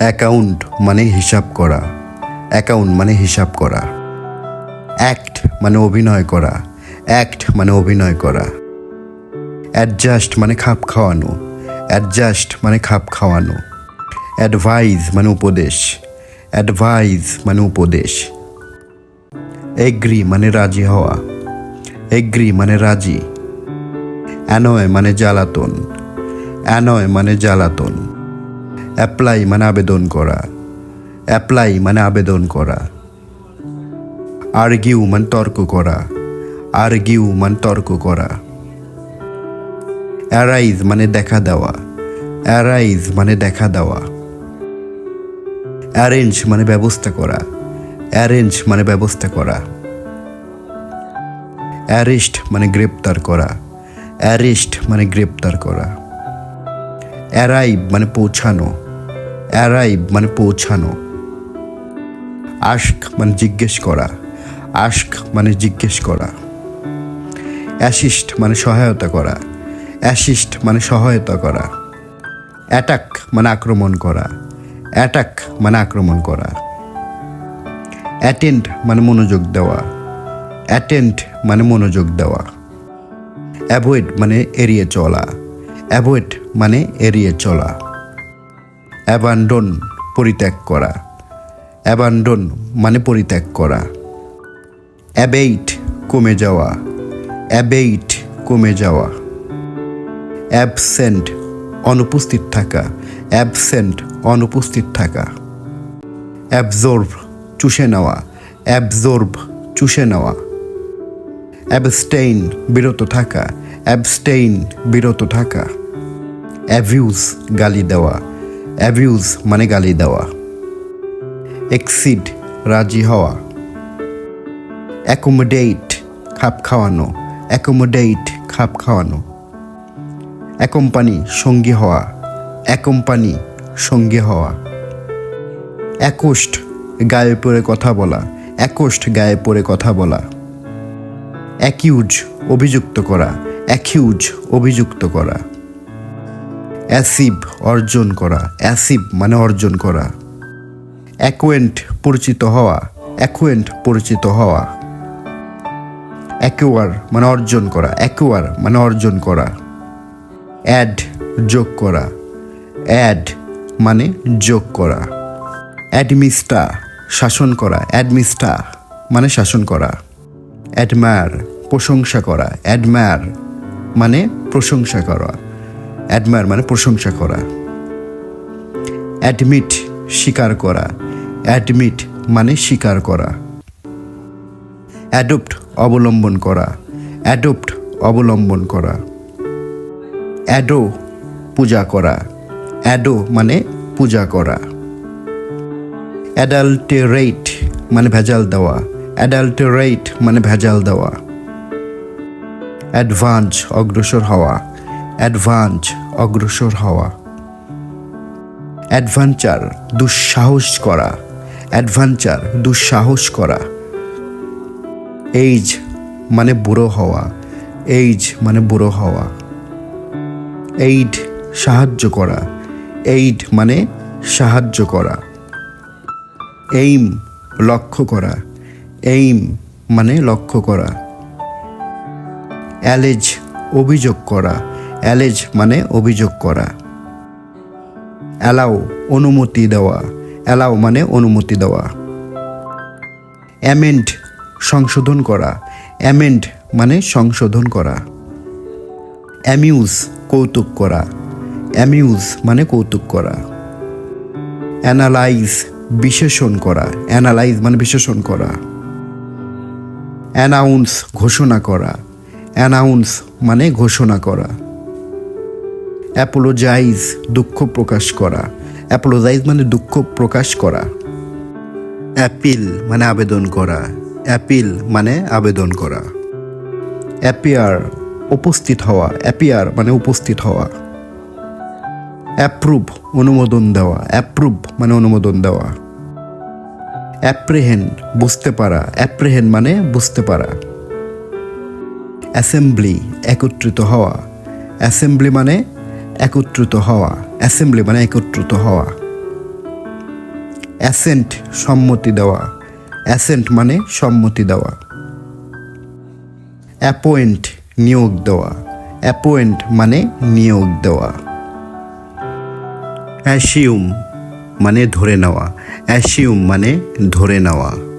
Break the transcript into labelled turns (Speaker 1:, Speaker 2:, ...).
Speaker 1: Account মানে হিসাব করা, অ্যাকাউন্ট মানে হিসাব করা। অ্যাক্ট মানে অভিনয় করা, অ্যাক্ট মানে অভিনয় করা। অ্যাডজাস্ট মানে খাপ খাওয়ানো, অ্যাডজাস্ট মানে খাপ খাওয়ানো। অ্যাডভাইজ মানে উপদেশ, অ্যাডভাইজ মানে উপদেশ। এগ্রি মানে রাজি হওয়া, এগ্রি মানে রাজি। অ্যানয় মানে জ্বালাতন, অ্যানয় মানে জ্বালাতন। অ্যাপ্লাই মানে আবেদন করা, অ্যাপ্লাই মানে আবেদন করা। আর্গিউ মানে তর্ক করা, আর্গিউ মানে তর্ক করা। অ্যারাইজ মানে দেখা দেওয়া, অ্যারাইজ মানে দেখা দেওয়া। অ্যারেঞ্জ মানে ব্যবস্থা করা, অ্যারেঞ্জ মানে ব্যবস্থা করা। অ্যারেস্ট মানে গ্রেপ্তার করা, অ্যারেস্ট মানে গ্রেপ্তার করা। অ্যারাইভ মানে পৌঁছানো, অ্যারাইভ মানে পৌঁছানো। আস্ক মানে জিজ্ঞেস করা, আস্ক মানে জিজ্ঞেস করা। অ্যাসিস্ট মানে সহায়তা করা, অ্যাসিস্ট মানে সহায়তা করা। অ্যাটাক মানে আক্রমণ করা, অ্যাটাক মানে আক্রমণ করা। অ্যাটেন্ড মানে মনোযোগ দেওয়া, অ্যাটেন্ড মানে মনোযোগ দেওয়া। অ্যাভয়েড মানে এড়িয়ে চলা, অ্যাভয়েড মানে এড়িয়ে চলা। অ্যাবান্ডন পরিত্যাগ করা, অ্যাবান্ডন মানে পরিত্যাগ করা। অ্যাবেইট কমে যাওয়া, অ্যাবেইট কমে যাওয়া। অ্যাবসেন্ট অনুপস্থিত থাকা, অ্যাবসেন্ট অনুপস্থিত থাকা। অ্যাবজর্ভ চুষে নেওয়া, অ্যাবজর্ভ চুষে নেওয়া। অ্যাবস্টেইন বিরত থাকা, অ্যাবস্টেইন বিরত থাকা। অ্যাভিউজ গালি দেওয়া, অ্যাভিউজ মানে গালি দেওয়া। এক্সিড রাজি হওয়া। অ্যাকোমোডেট খাপ খাওয়ানো, অ্যাকোমোডেট খাপ খাওয়ানো। অ্যাকোম্পানি সঙ্গী হওয়া, অ্যাকোম্পানি সঙ্গী হওয়া। অ্যাকোস্ট গায়ে পড়ে কথা বলা, অ্যাকোস্ট গায়ে পড়ে কথা বলা। অ্যাকিউজ অভিযুক্ত করা, অ্যাকিউজ অভিযুক্ত করা। অ্যাসিভ অর্জন করা, অ্যাসিভ মানে অর্জন করা। অ্যাকোয়েন্ট পরিচিত হওয়া, অ্যাকোয়েন্ট পরিচিত হওয়া। অ্যাকোয়ার মানে অর্জন করা, অ্যাকোয়ার মানে অর্জন করা। অ্যাড যোগ করা, অ্যাড মানে যোগ করা। অ্যাডমিনিস্টার শাসন করা, অ্যাডমিনিস্টার মানে শাসন করা। অ্যাডমায়ার প্রশংসা করা, অ্যাডমায়ার মানে প্রশংসা করা, অ্যাডমায়ার মানে প্রশংসা করা। অ্যাডমিট স্বীকার করা, অ্যাডমিট মানে স্বীকার করা। অ্যাডপ্ট অবলম্বন করা, অ্যাডপ্ট অবলম্বন করা। অ্যাডো পূজা করা, অ্যাডো মানে পূজা করা। অ্যাডাল্টেরেট মানে ভেজাল দেওয়া, অ্যাডাল্টেরেট মানে ভেজাল দেওয়া। অ্যাডভান্স অগ্রসর হওয়া, অ্যাডভান্স অগ্রসর হওয়া। অ্যাডভেঞ্চার দুঃসাহস করা, অ্যাডভেঞ্চার দুঃসাহস করা। এইজ মানে বুড়ো হওয়া, এইজ মানে বুড়ো হওয়া। এইড সাহায্য করা, এইড মানে সাহায্য করা। এইম লক্ষ্য করা, এইম মানে লক্ষ্য করা। অ্যালেজ অভিযোগ করা, অ্যালেজ মানে অভিযোগ করা। অ্যালাউ অনুমতি দেওয়া, অ্যালাউ মানে অনুমতি দেওয়া। অ্যামেন্ড সংশোধন করা, অ্যামেন্ড মানে সংশোধন করা। অ্যামিউজ কৌতুক করা, অ্যামিউজ মানে কৌতুক করা। অ্যানালাইজ বিশেষণ করা, অ্যানালাইজ মানে বিশেষণ করা। অ্যানাউন্স ঘোষণা করা, অ্যানাউন্স মানে ঘোষণা করা। অ্যাপোলোজাইজ দুঃখ প্রকাশ করা, অ্যাপোলোজাইজ মানে দুঃখ প্রকাশ করা। অ্যাপিল মানে আবেদন করা, অ্যাপিল মানে আবেদন করা। অ্যাপিয়ার উপস্থিত হওয়া, অ্যাপিয়ার মানে উপস্থিত হওয়া। অ্যাপ্রুভ অনুমোদন দেওয়া, অ্যাপ্রুভ মানে অনুমোদন দেওয়া। অ্যাপ্রিহেন্ড বুঝতে পারা, অ্যাপ্রিহেন্ড মানে বুঝতে পারা। অ্যাসেম্বলি একত্রিত হওয়া, অ্যাসেম্বলি মানে একত্রিত হওয়া, অ্যাসেম্বলি মানে একত্রিত হওয়া। অ্যাসেন্ট সম্মতি দেওয়া, অ্যাসেন্ট মানে সম্মতি দেওয়া। অ্যাপয়েন্ট নিয়োগ দেওয়া, অ্যাপয়েন্ট মানে নিয়োগ দেওয়া। অ্যাসিউম মানে ধরে নেওয়া, অ্যাসিউম মানে ধরে নেওয়া।